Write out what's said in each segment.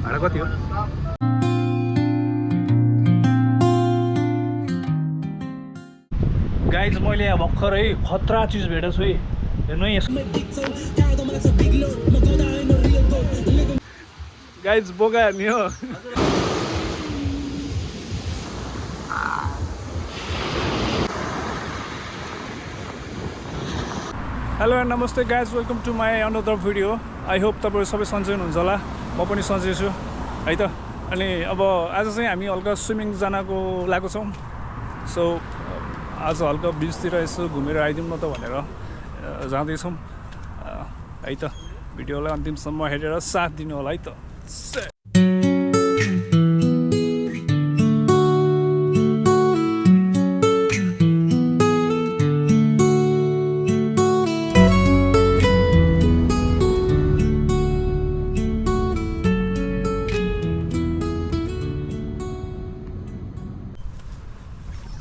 भाडा कति हो? गाइज मैले यहाँ भर्खरै खतरा चिज भेटेको छु है। हेर्नु है गाइज बोका हेर्ने हो। हेलो एन्ड नमस्ते guys, welcome to my another video. I hope तपाईँहरू सबै सन्चै हुनुहुन्छ होला, म पनि सन्चै छु है त। अनि अब आज चाहिँ हामी हल्का स्विमिङ जानको लागेको छौँ। सो आज हल्का बिचतिर यसो घुमेर आइदिउँ न त भनेर जाँदैछौँ है त। भिडियोलाई अन्तिमसम्म हेरेर साथ दिनु होला है त।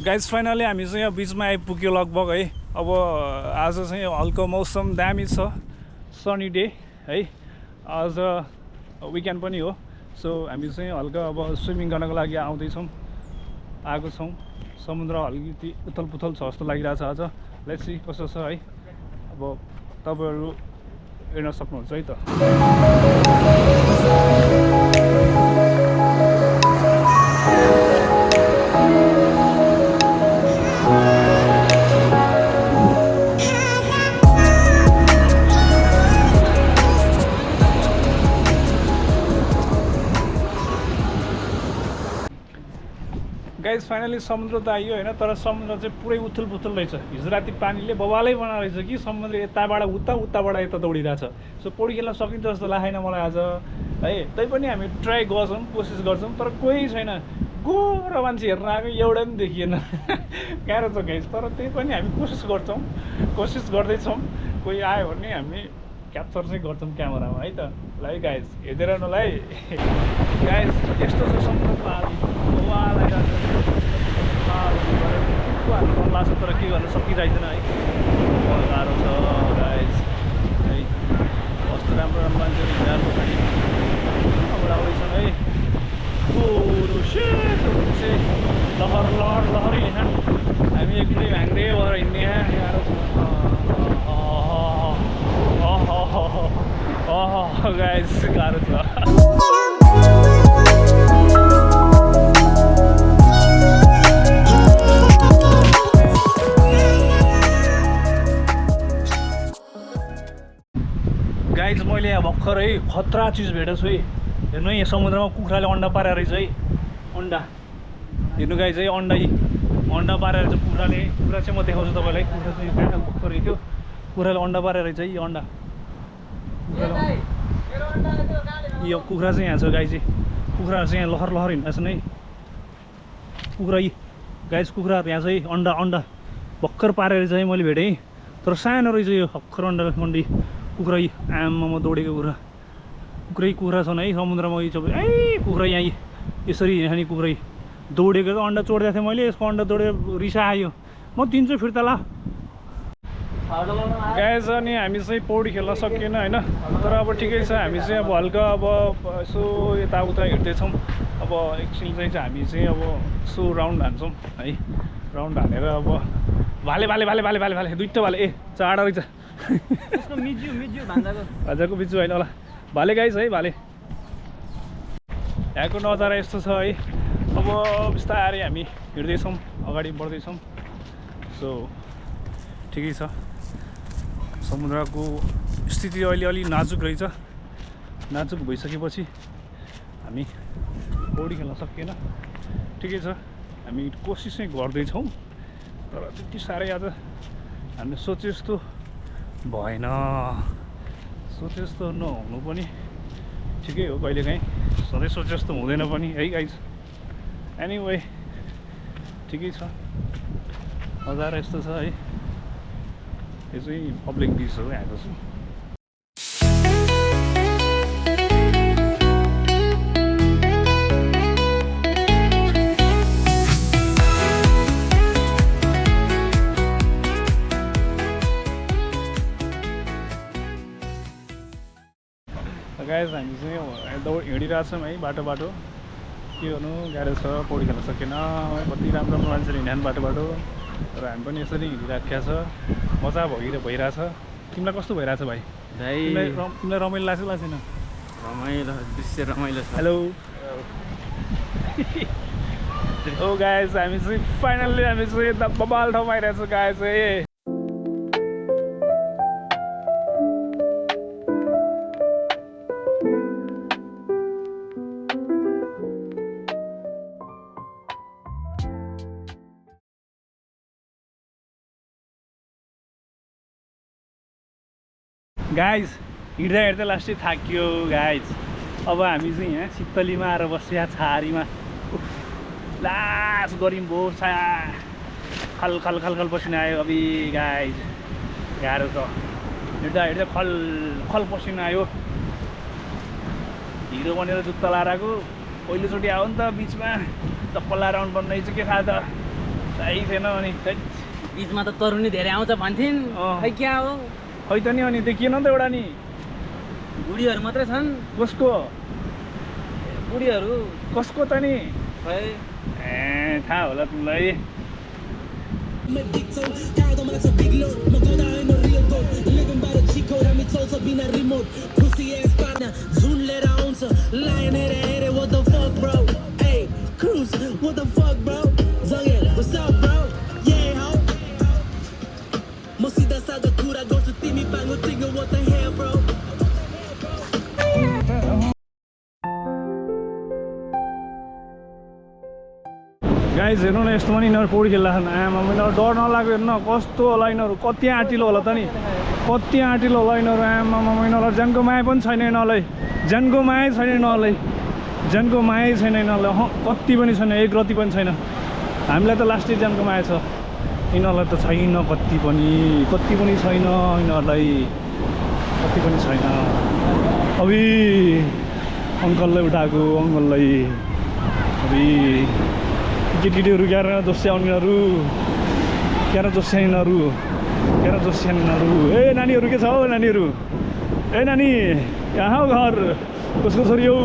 गाइज फाइनली हामी चाहिँ यहाँ बिचमा आइपुग्यो लगभग है। अब आज चाहिँ हल्का मौसम दामी छ, सनी डे है। आज विकेन्ड पनि हो। सो हामी चाहिँ हल्का अब स्विमिङ गर्नको लागि आएको छौँ। समुद्र अलिकति उथल पुथल छ जस्तो लागिरहेको छ आज। लेट्स सी कस्तो छ है। अब तपाईँहरू हेर्न सक्नुहुन्छ है त। गाइज फाइनली समुद्र त आइयो होइन, तर समुद्र चाहिँ पुरै उथल पुथल रहेछ। हिजो राति पानीले बवालै बनाएको रहेछ कि समुद्र यताबाट उताबाट यता दौडिरहेछ। सो पौडी खेल्न सकिन्छ जस्तो लागेन मलाई आज है। तैपनि हामी ट्राई गर्छौँ, कोसिस गर्छौँ, तर कोही छैन। गोरो मान्छे हेर्न आएको एउटा पनि देखिएन। गाह्रो छ गाइज, तर त्यही पनि हामी कोसिस गर्दैछौँ। कोही आयो भने हामी क्याप्चर चाहिँ गर्छौँ क्यामेरामा है त। ल है गाइज हेर्दै रहनु ल है। गाइज यस्तो छ समुद्रको हाल मन लाग्छ, तर के गर्न सकिरहेदैन है। गाह्रो छ गाइज है। कस्तो राम्रो राम्रो मान्छेहरू हिँडाएको खालि आउँदैछन् है। लहर हिँड्छन्, हामी एकदमै भाङ्रे भएर हिँड्ने। गाह्रो छ गाइज, गाह्रो छ। गाइज मैले यहाँ भर्खरै खतरा चिज भेटेको छु है। हेर्नु है, यहाँ समुद्रमा कुखुराले अन्डा पारेको रहेछ है। अन्डा हेर्नु गाइज है, अन्डा पारेर चाहिँ कुखुरा चाहिँ म देखाउँछु तपाईँलाई। कुखुरा चाहिँ कहाँ भर्खरै थियो, कुखुराले अन्डा पारेको रहेछ है। यो अन्डा यो कुखुरा चाहिँ यहाँ छ गाइज। कुखुराहरू चाहिँ यहाँ लहर हिँड्छन् है। कुखुरा गाइज कुखुराहरू यहाँ चाहिँ अन्डा भर्खर पारेर चाहिँ मैले भेटेँ, तर सानो रहेछ यो भर्खर अन्डा कुखुरा। आमामा दौडेको कुखुरा छन् है समुद्रमा। कुखुरा यहाँ यसरी यहाँ कुखुरा दौडेको त अन्डा चोड्दै थिएँ मैले। यसको अन्डा दौडेर रिसा आयो। म दिन्छु फिर्ता ल गाइज। अनि हामी चाहिँ पौडी खेल्न सकिएन होइन, तर अब ठिकै छ। हामी चाहिँ अब हल्का अब यसो यताउता हिँड्दैछौँ। अब एकछिन चाहिँ हामी चाहिँ अब यसो राउन्ड हान्छौँ है। राउन्ड हानेर अब भाले दुईवटा भाले चाडा रहेछ। भान्जाको बिजु होइन होला, भाले गाइज है। भाले यहाँको नजारा यस्तो छ है। अब बिस्तारै हामी हिँड्दैछौँ, अगाडि बढ्दैछौँ। सो ठिकै छ। समुद्रको स्थिति अहिले अलि नाजुक रहेछ। नाजुक भइसकेपछि हामी पौडी खेल्न सकिएन। ठिकै छ, हामी कोसिस चाहिँ गर्दैछौँ, तर त्यति साह्रै आज हामीले सोचे जस्तो भएन। सोचे जस्तो नहुनु पनि ठिकै हो, कहिलेकाहीँ सधैँ सोचे जस्तो हुँदैन पनि है गाइज। एनिवे ठिकै छ, नजारा यस्तो छ है। यो चाहिँ पब्लिक बिच हो आएको छु। गाइस हामी चाहिँ हिँडिरहेछौँ है बाटो के गर्नु गाह्रो छ पौडी खेल्न सकेन कति राम्रो मान्छेले हिँड्छन् बाटो र हामी पनि यसरी हिँडिराखेका छ मजा भइरहेछ तिमीलाई कस्तो भइरहेछ भाइ तिमीलाई रमाइलो लाग्छ लाग्दैन रमाइलो दृश्य रमाइलो छ हेलो ओ गाइस हामी चाहिँ फाइनल्ली हामी चाहिँ यता बबाल ठाउँमा आइरहेछौँ गाइस गाइज हिँड्दा लास्टै थाक्यो गाइज अब हामी चाहिँ यहाँ शीतलीमा आएर बस्या छारीमा लास गऱ्यौँ भो खल खल खल खल पसिना आयो अबि गाइज गाह्रो छ हिँड्दा खल खल पसिना आयो हिरो बनेर जुत्ता लाएर आएको पहिलोचोटि आयो नि त बिचमा चप्पल लाएर आउनु पर्ने चाहिँ के थाहा त सही थिएन अनि बिचमा त तरुनी धेरै आउँछ भन्थिन् खै क्या हो खै त नि अनि देखिएन नि त एउटा नि बुढीहरू मात्रै छन् कसको बुढीहरू कसको त नि खै ए थाहा होला तिमीलाई गाइज हेर्नु न यस्तो पनि यिनीहरू पौडी खेल्दा आमा यिनीहरू डर नलाग्यो हेर्नु न कस्तो होला यिनीहरू कति आँटिलो होला त नि कति आँटिलो होला यिनीहरू आमा यिनीहरूलाई ज्यानको माया पनि छैन यिनीहरूलाई ज्यानको माया छैन यिनीहरूलाई ज्यानको माया छैन यिनीहरूलाई कति पनि छैन एक रति पनि छैन हामीलाई त लास्टै ज्यानको माया छ यिनीहरूलाई त छैन कति पनि छैन यिनीहरूलाई कति पनि छैन अबि अङ्कललाई उठाएको अङ्कललाई अबि केटीहरू क्यार जोस्याउनु यिनीहरू क्यार जोस्याउनु ए नानीहरू के छ हौ नानीहरू ए नानी कहाँ हौ घर कसको छोरी हौ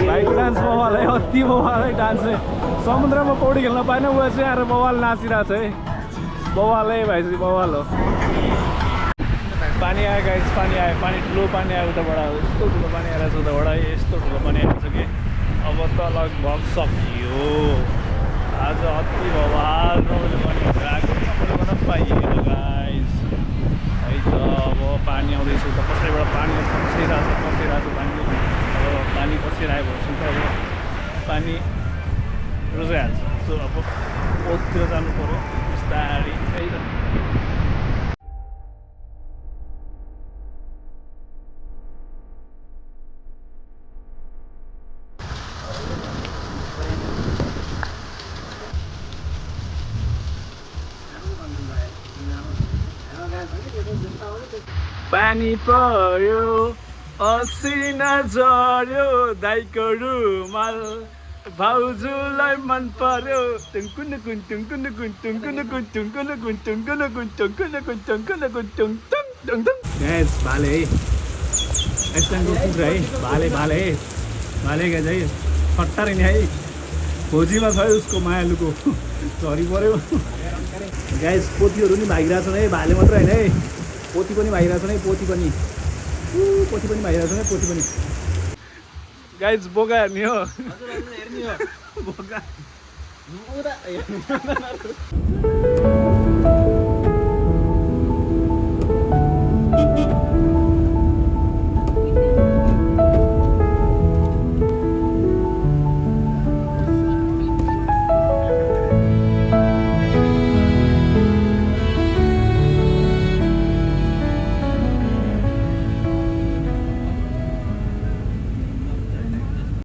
भाइको डान्स बवाल है अति बवाल है डान्स है समुद्रमा पौडी खेल्न पाएन ऊ चाहिँ आएर बवाल नाचिरहेको छ है बवाल है भाइ चाहिँ बवाल हो पानी आयो गाइस पानी ठुलो पानी आयो उताबाट यस्तो ठुलो पानी आइरहेको छ उताबाट यस्तो ठुलो पानी आइरहेको छ कि अब त लगभग सकियो आज अति बवाल रमाइलो पानी आएको गर्न पाइएन गाइस है त अब पानी आउँदैछ त कसैबाट पानी पसिरहेको छ पानी अब पानी पसिरहेको भएपछि त अब पानी रोजाइहाल्छ सो अब ओततिर जानु पऱ्यो बिस्तारै है त पानी पर्यो असिना झर्यो दाइको रुमाल भाउजूलाई मन पर्यो भाले है यस्तो कुखुरा है भाले गाइस है खट्टा रहेन है खोजीमा छ है उसको मायालुको झरी पर्यो गाइस पोथीहरू नि भागिरहेछन् है भाले मात्र होइन है पोथी पनि भागिरहेछन् है पोथी पनि भागिरहेछन् है पोथी पनि गाइस बोका हेर्ने हो बोका